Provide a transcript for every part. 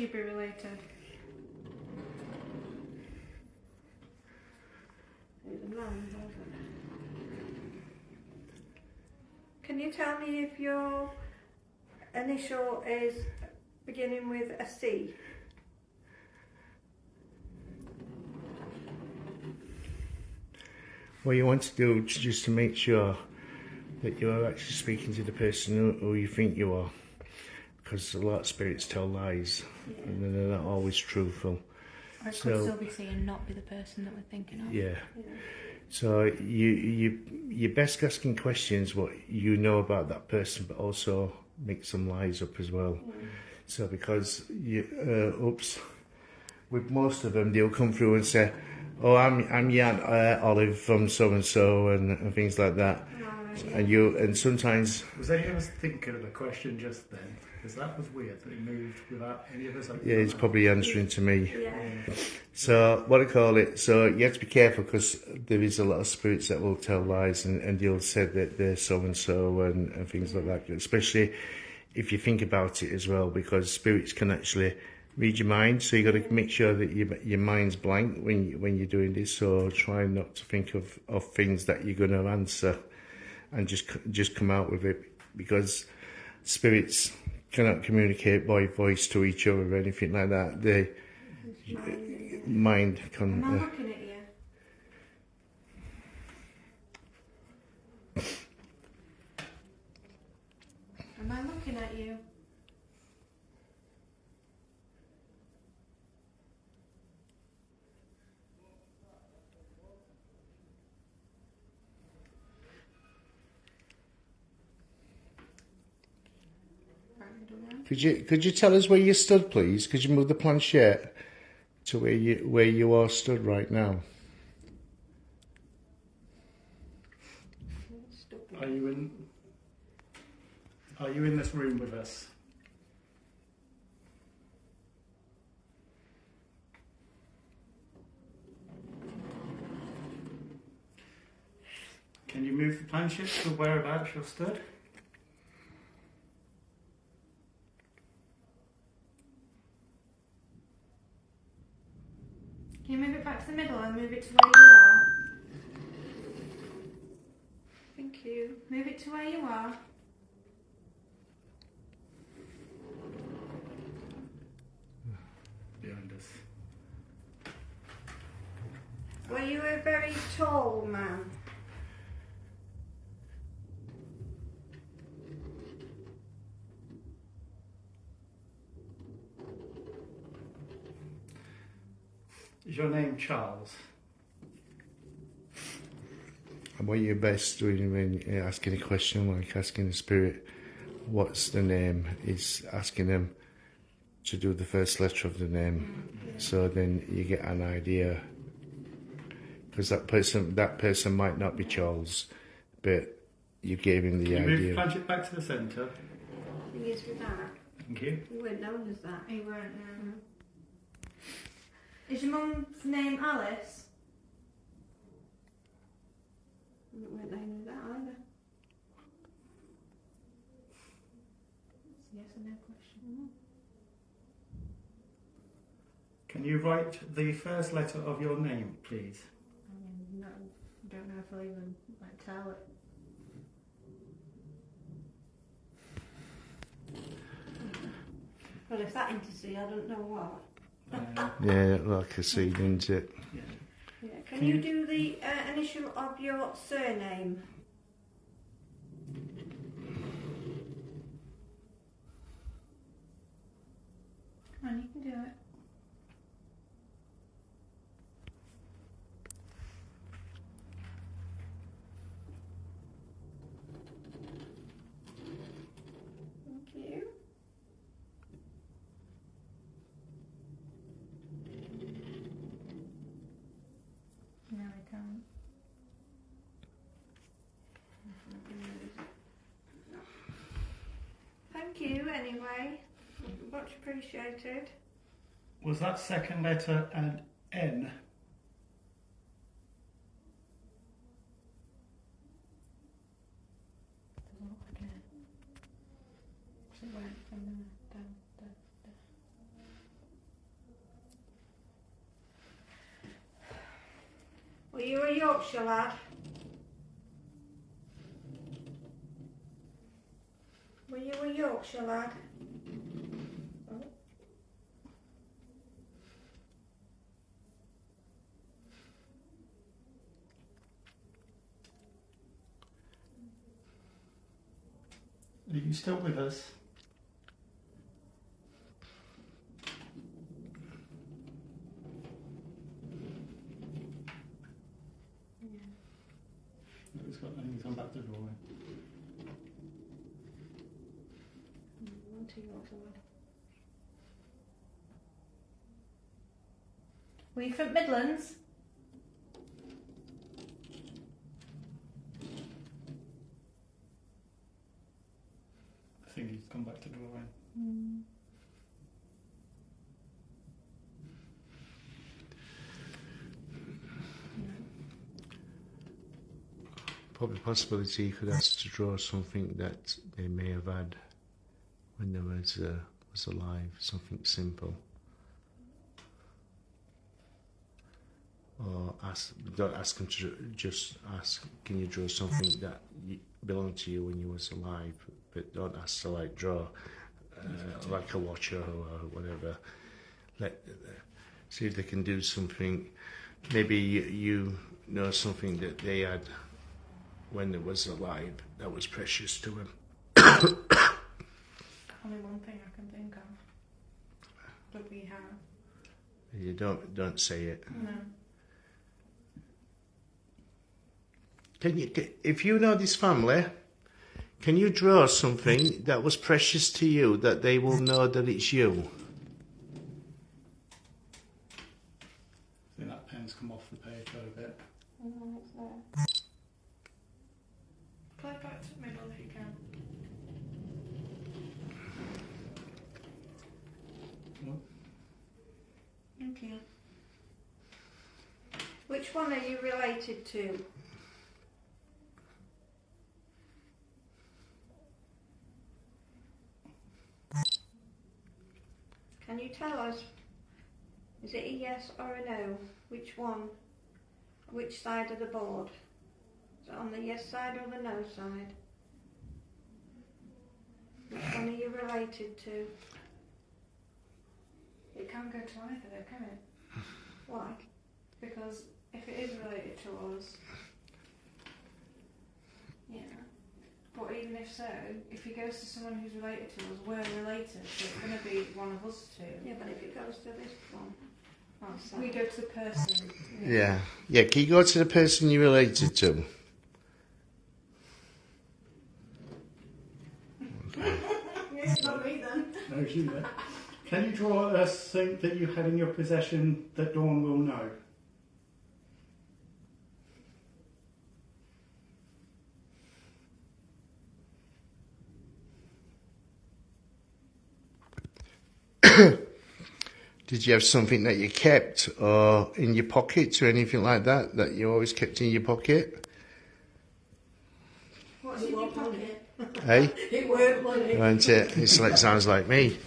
you be related? It's a man, wasn't it? Can you tell me if your initial is beginning with a C? What you want to do is just to make sure that you're actually speaking to the person who you think you are, because a lot of spirits tell lies, and they're not always truthful. Or it could still be C and not be the person that we're thinking of. Yeah. So you're best asking questions what you know about that person, but also make some lies up as well. So because with most of them, they'll come through and say, "Oh, I'm Jan Olive from so and so," and things like that. And sometimes. Was any of us thinking of a question just then? Because that was weird that he moved without any of us. Yeah, he's probably answering to me. Yeah. So what I call it. So you have to be careful because there is a lot of spirits that will tell lies and they'll say that they're so and so and things like that. Especially if you think about it as well, because spirits can actually read your mind. So you got to make sure that your mind's blank when you're doing this. So try not to think of things that you're going to answer, and just come out with it, because spirits cannot communicate by voice to each other or anything like that. They mind can. Am I looking at you? Am I looking at you? Could you tell us where you stood, please? Could you move the planchette to where you are stood right now? Are you in this room with us? Can you move the planchette to whereabouts you're stood? Can you move it back to the middle and move it to where you are? Thank you. Move it to where you are. Behind us. Were you a very tall man? Is your name Charles? And what you're best doing when you're asking a question, like asking a spirit, what's the name, is asking them to do the first letter of the name. So then you get an idea. Because that person might not be Charles, but you gave him the Can you idea. move the planchette back to the centre? Thing is with that, Thank you. you weren't known as that. You weren't, no. Is your mum's name Alice? You weren't known as that either. Yes or no question. Can you write the first letter of your name, please? No, don't know if I'll even tell it. Well, if that ain't to see, I don't know what. Yeah, like a seed, isn't it? Yeah. Yeah. Can you do the initial of your surname? Come on, you can do it. Thank you. No, I can't. Thank you anyway. Much appreciated. Was that second letter an N? Doesn't look like it. It went from there down. Yorkshire lad? Were you a Yorkshire lad? Oh. Are you still with us? No, he's got nothing. He's gone back to the drawing. Were you from Midlands? I think he's gone back to drawing. Probably possibility you could ask to draw something that they may have had when they was alive, something simple. Or don't ask them to just ask, can you draw something that belonged to you when you was alive, but don't ask to like draw like a watcher or whatever. See if they can do something. Maybe you know something that they had when they was alive that was precious to them. Only one thing I can think of that we have. You don't say it. No. If you know this family, can you draw something that was precious to you that they will know that it's you? I think that pen's come off the page a bit. It's there. Play back to the middle if you can. What? Thank you. Which one are you related to? Can you tell us? Is it a yes or a no? Which one? Which side of the board? Is it on the yes side or the no side? Which one are you related to? It can't go to either though, can it? Why? Because if it is related to us, yeah. But even if so, if he goes to someone who's related to us, we're related, so it's going to be one of us two. Yeah, but if it goes to this one, We go to the person. Yeah. Can you go to the person you're related to? yeah, it's not me then. No, it's you then. Can you draw us something that you had in your possession that Dawn will know? Did you have something that you kept or in your pocket or anything like that you always kept in your pocket? What's in your pocket? Hey? It weren't money. Wasn't it? It sounds like me.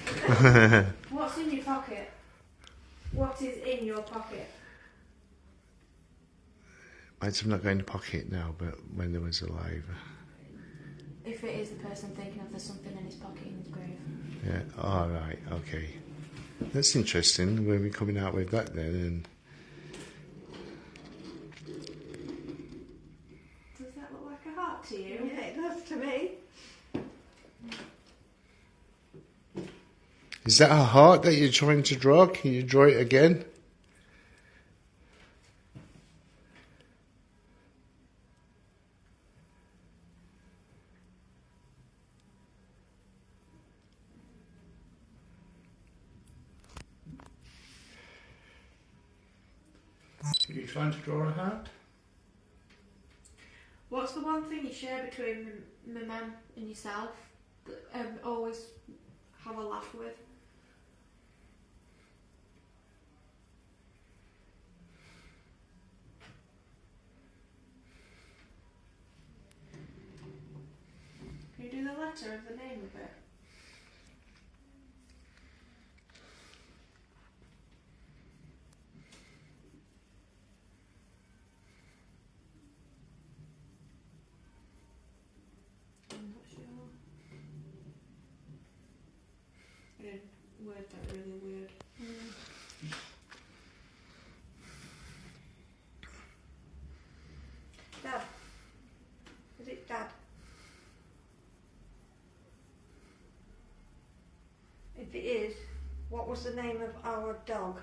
What's in your pocket? What is in your pocket? Might have not got in the pocket now, but when they was alive. If it is the person thinking of, there's something in his pocket in his grave. Yeah. All right. Okay. That's interesting. We'll be coming out with that then. Does that look like a heart to you? Yeah, it does to me. Is that a heart that you're trying to draw? Can you draw it again? Are you trying to draw a heart? What's the one thing you share between my mum and yourself that always have a laugh with? Can you do the letter of the name of it? It word that really weird. Dad. Is it Dad? If it is, what was the name of our dog?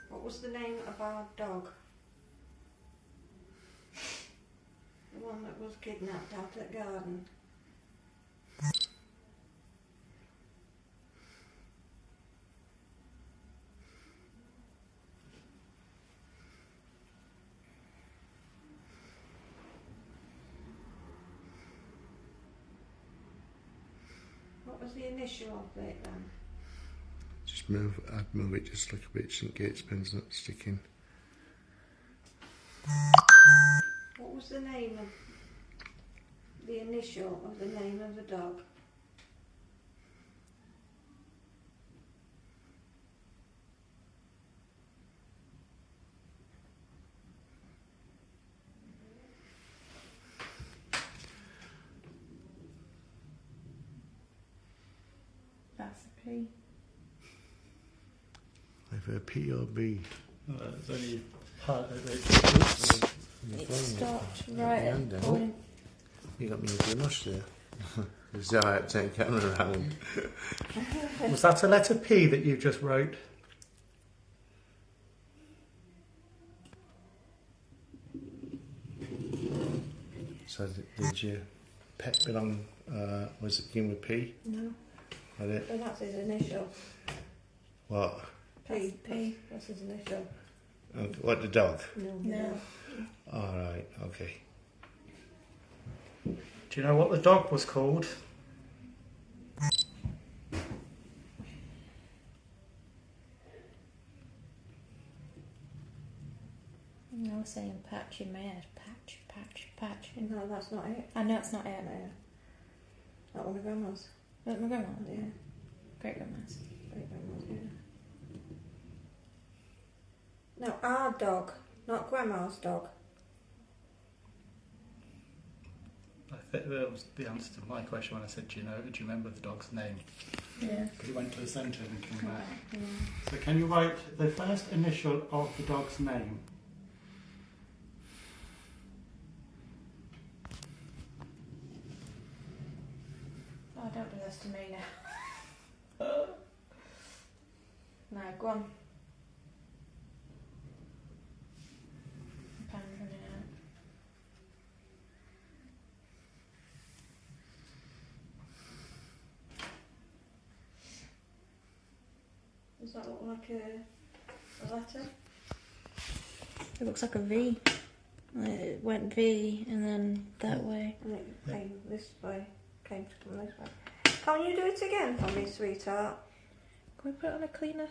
What was the name of our dog? The one that was kidnapped out at garden. What was the initial of it then? Just I'd move it just a little bit so Gates pen's not sticking. What was the name of the initial of the name of the dog? That's a P. Either P or B. There's only part of it. It stopped right at at the the point. You got me a mush there. It's alright, take the camera around. Was that a letter P that you just wrote? So did your pet belong, was it begin with P? No. Had it? Well, that's his initial. What? P. P. That's his initial. What, the dog? No. Alright, okay. Do you know what the dog was called? I was saying patch in my head. Patch, patch, patch. No, that's not it. I know it's not it. No. That one of grandma's. But my grandma. Yeah. Great grandma's. Great grandma's, yeah. No, our dog, not grandma's dog. I think that was the answer to my question when I said, do you remember the dog's name? Yeah. Because he went to the centre and came back. Yeah. So can you write the first initial of the dog's name? Oh, don't do this to me now. No, go on. My pen's running out. Does that look like a letter? It looks like a V. It went V and then that way. And it came this way, came to come this way. Can you do it again for me, sweetheart? Can we put it on a cleaner?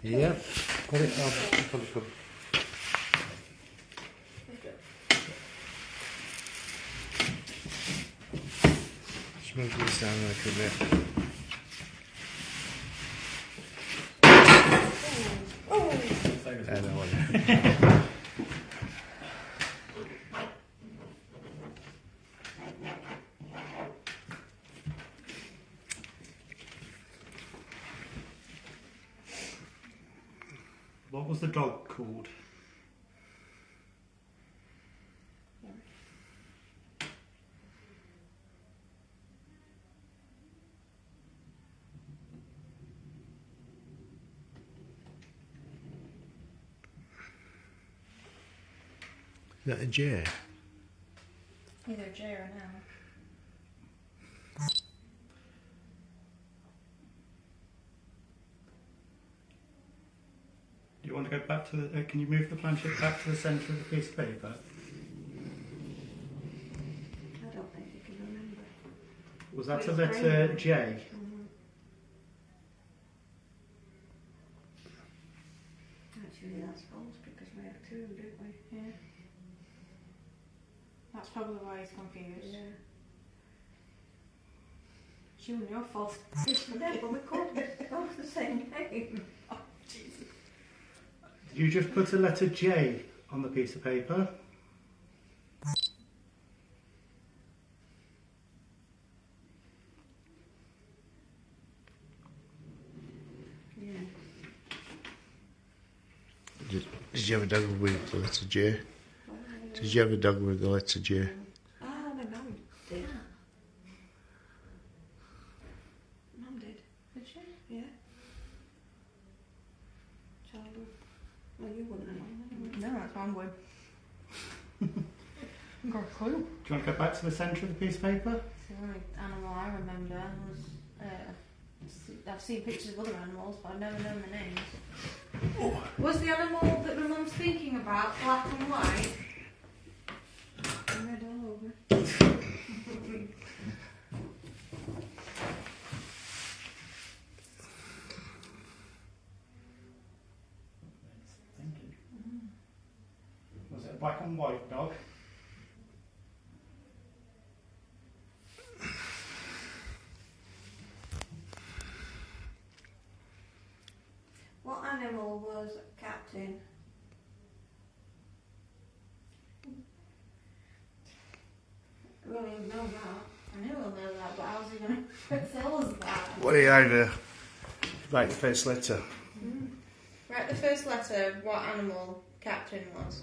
Yeah. Put it on. Put it on. Just move this down like a bit. I know what. What was the dog called? Is that a J? Either a J or an L. Do you want to go back to the... can you move the planchette back to the centre of the piece of paper? I don't think you can remember. Was that a It's letter green. J? Actually, that's false because we have two, don't we? Yeah. That's probably why he's confused. Yeah. It's you and your fault. No, but we called both the same name. Oh, Jesus. You just put a letter J on the piece of paper. Did you have a dog with the letter J? Did you have a dog with the letter J? Ah, my mum did. Mum did. Did she? Yeah. Childhood. Well, you wouldn't have. No, that's why I'm going. I've got a clue. Do you want to go back to the centre of the piece of paper? The only animal I remember was. I've seen pictures of other animals, but I've never known the names. Oh. Was the animal that my mum's thinking about black and white? Red all over. Thinking. Was it a black and white dog? What animal was Captain? William know that. I know he'll know that, but how's he going to tell us that? What do you either write the first letter? Write the first letter of what animal Captain was.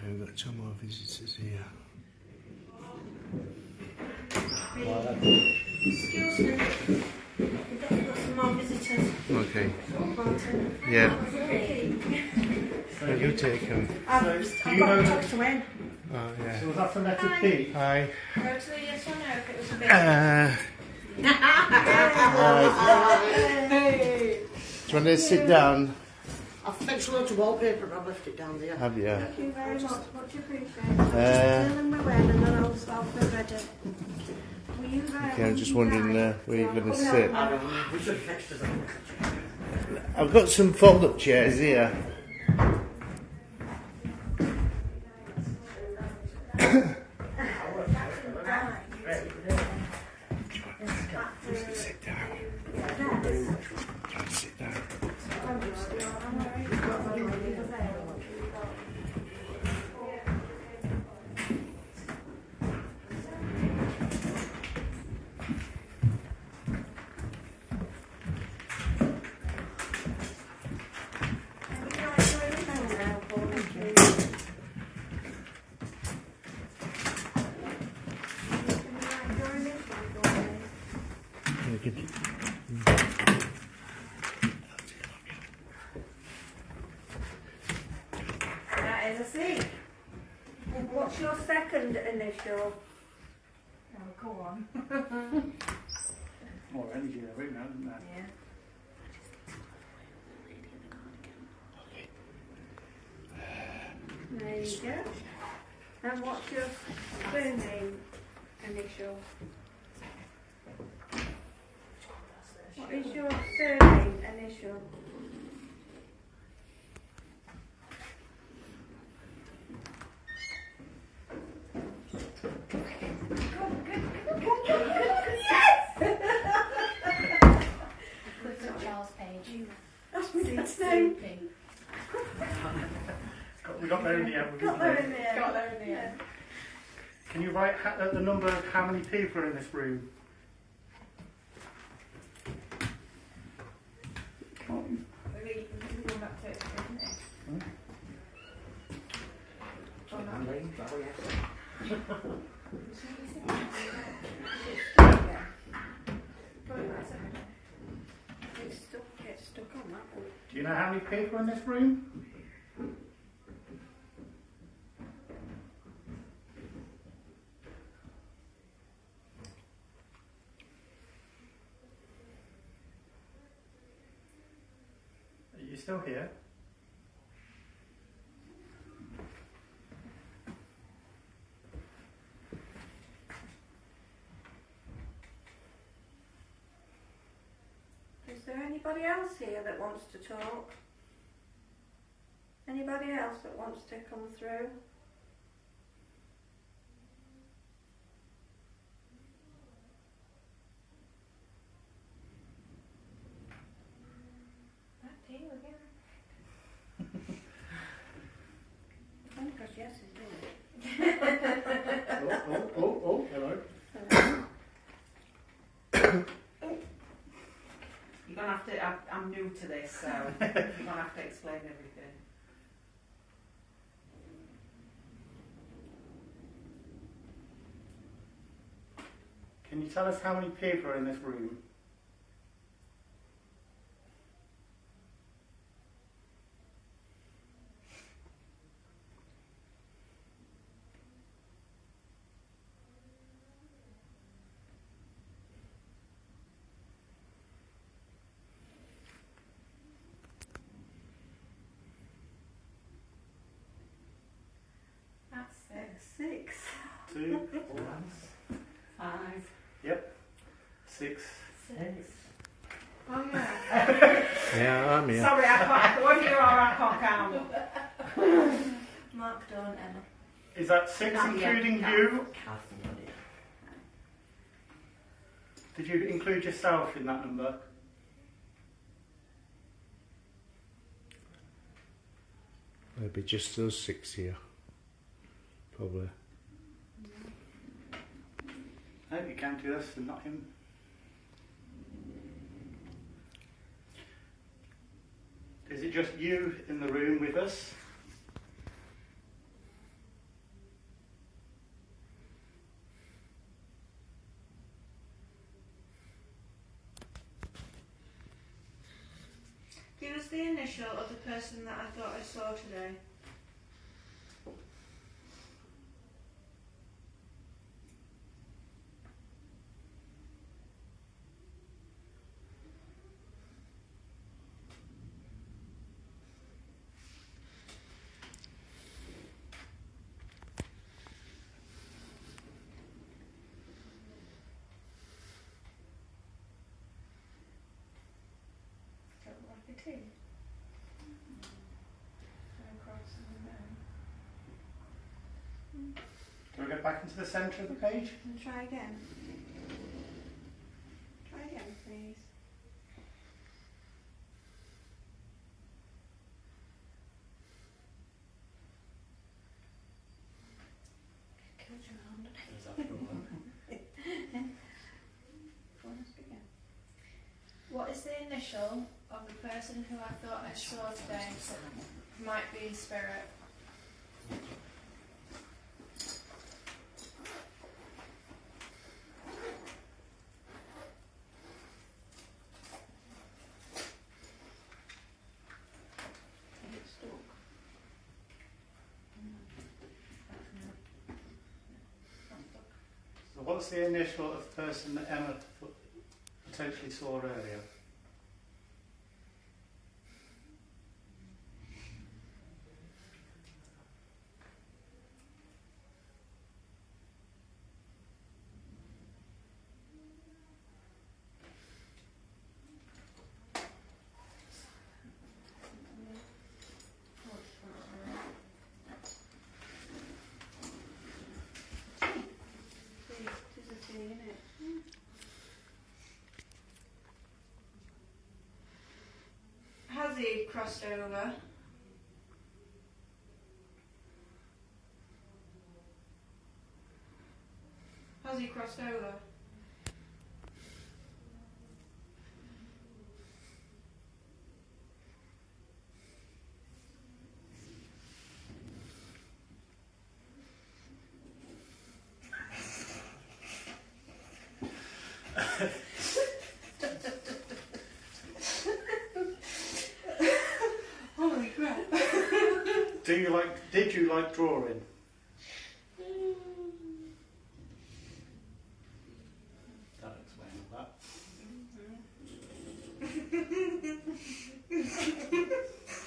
We've got 2 more visitors here. Excuse me. We've got some more visitors. Okay. Barton. Yeah. Okay. Well, you take them. I've do you got know- to talk to him. Oh, yeah. So was that the letter Hi. P? Hi. Go to the yes or no if it was a bit. Do you want to sit down? I've fixed loads of wallpaper and I've left it down there. Have you? Thank you very much. Much appreciated. Uh, Tell them we're ready and then I'll start the ready. Were you right? Okay, I'm just wondering where you're going to sit. I don't know, we should have fixed it. I've got some fold-up chairs here. Sit down. Sit down. That is a C. What's your second initial? Oh, go on. More energy there, isn't there? Yeah. There you go. And what's your surname initial? What is your surname initial? Charles Page. That's my dad's name. We got there in the end. Got there in the end. Got there in the end. Can you write the number of how many people are in this room? Maybe you can go back to it, isn't it? It's stuck on that one. Do you know how many people are in this room? Are you still here? Is there anybody else here that wants to talk? Anybody else that wants to come through? Back to you again. Oh, because yes is doing it. You're going to have to... I'm new to this, so you're going to have to explain everything. Can you tell us how many people are in this room? That's six. 2, 5. Yep. 6. Oh yeah. Yeah, I'm here. Sorry, I can't. One of you are, I can't count. Mark, Dawn, Emma. Is that 6 Not yet, including no. you? Did you include yourself in that number? Maybe just those 6 here. Probably. No, you counted us and not him. Is it just you in the room with us? Give us the initial of the person that I thought I saw today. Like a T. Across and down. Do we get back into the centre of the page? And try again. Try again, please. Killed your hand. Is that the one? Go on, let's begin. What is the initial of the person who I thought I saw today might be in spirit? So what's the initial of the person that Emma potentially saw earlier? Has he crossed over? Has he crossed over? Holy crap. Did you like drawing? That explains that.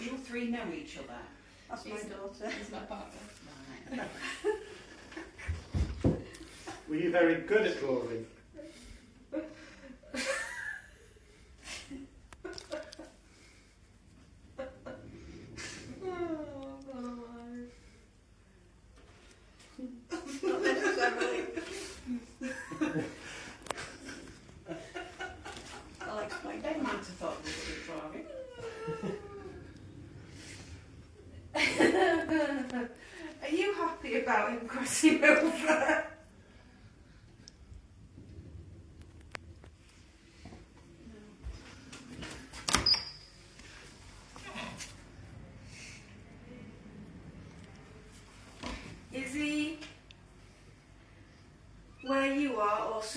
You three know each other. That's my daughter. Is that partner? Right. Were you very good at drawing? Not necessarily. I'll explain. They might have thought we were drawing. Are you happy about him crossing over?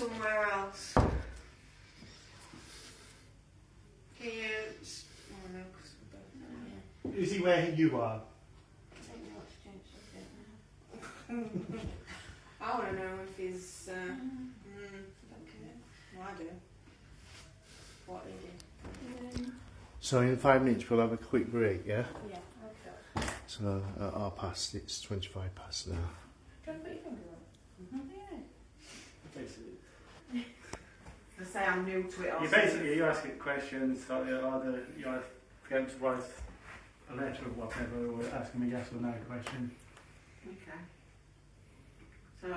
somewhere else. Can you... Oh no, 'cause we don't know yet. Is he where you are? I don't know what to change subject now. I want to know if he's... I don't care. Well, I do. What he did. So in 5 minutes we'll have a quick break, yeah? Yeah, okay. So at our past, it's 25 past now. Do you want to put your finger on? Yeah. Basically, To say I'm new to it. Or you're asking questions, so you're going to write a letter or whatever, or asking a yes or no question. Okay. So.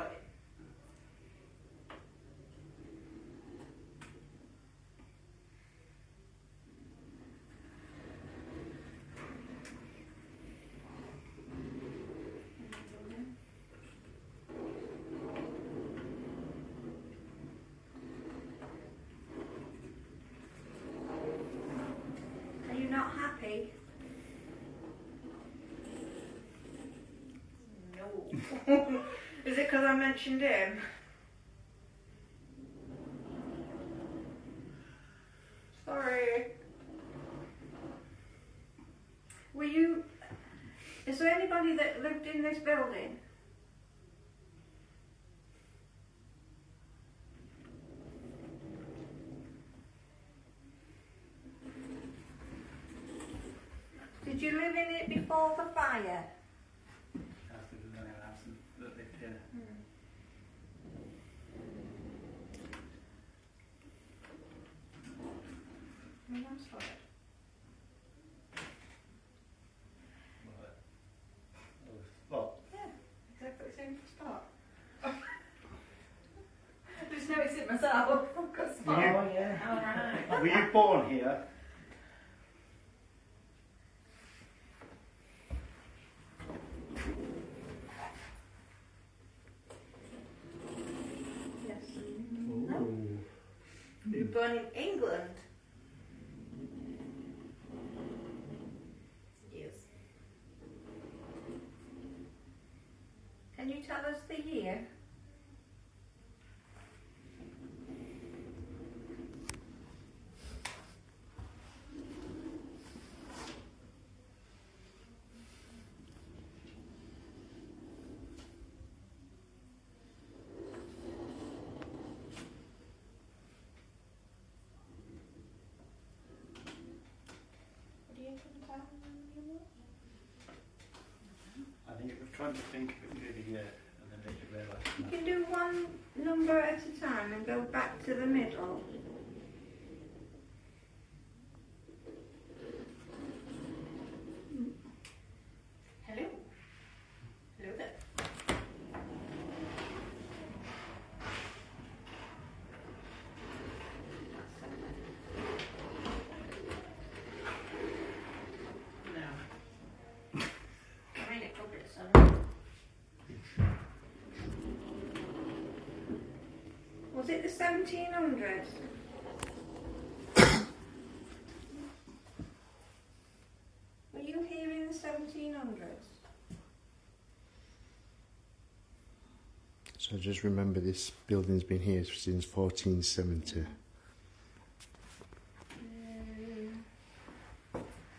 Are you not happy? No. Is it because I mentioned him? Sorry. Were you... Is there anybody that lived in this building? Did you live in it before the fire? Asked if there's anyone else that lived here. That's right. What? Exactly the same spot. I just noticed it myself. Were you, Oh yeah. All right. were you born here? Yes. You were born in England? Yes. Can you tell us the year? What do you think about I think it was trying to think of it really, yeah, and then make it realise. You can do one number at a time and go back to the middle. Hello? Hello there. No. I mean, it could be a 7. Was it the 1700s? Were you here in the 1700s? So just remember this building's been here since 1470.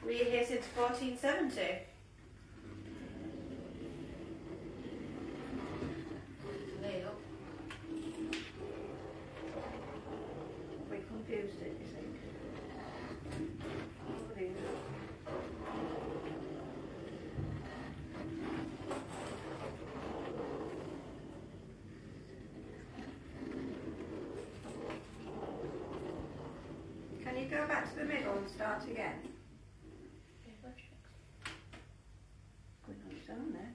Were you here since 1470? Lay up. We confused it, you think? Probably. Can you go back to the middle and start again? Going on its own there.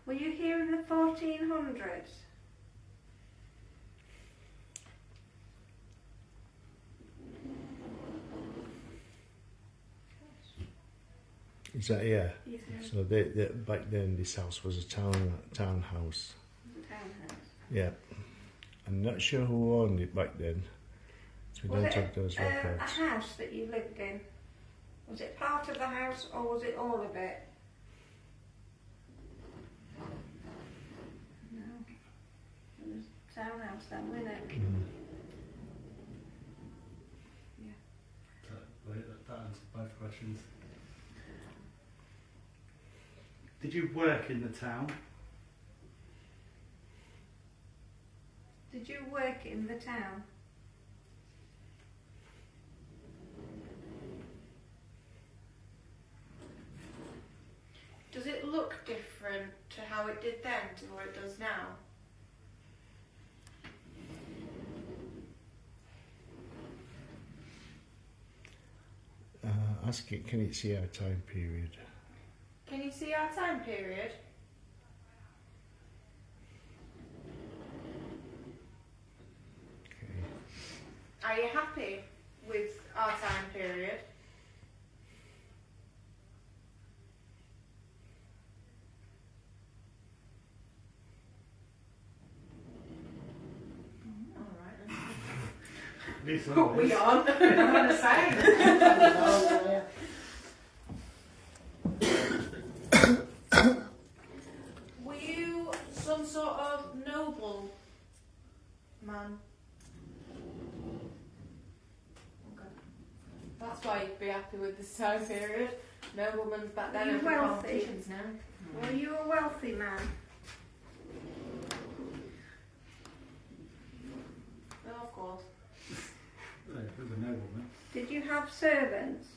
Were you here in the 1400s? Is that, yeah? Yes, So back then this house was a townhouse. townhouse. Yeah. I'm not sure who owned it back then. So we Was don't it have those a records. house that you lived in? Was it part of the house or was it all of it? No. It was townhouse then, wouldn't it? That answers both questions. Did you work in the town? Did you work in the town? Does it look different to how it did then to what it does now? Ask it, can it see our time period? Can you see our time period? Okay. Are you happy with our time period? Put we on. I'm going to say. Were you some sort of noble man? Okay. That's why you'd be happy with this time period. Noblemen's back then Were you and wealthy? politicians now. Were you a wealthy man? No, of course. It was a nobleman. Did you have servants?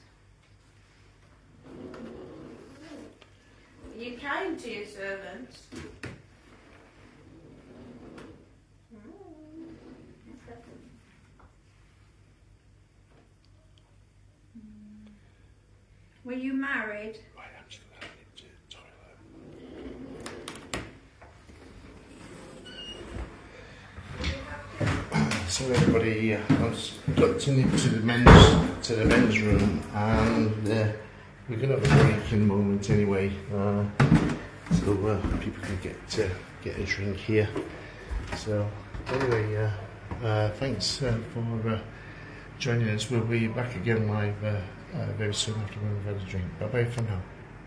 Were you kind to your servants? Were you married? Right, I'm just going to the toilet. So everybody, I was ducting into the men's room, and we're going to have a break in a moment anyway, so people can get a drink here. So anyway, thanks for joining us. We'll be back again live very soon after we've had a drink. Bye bye for now.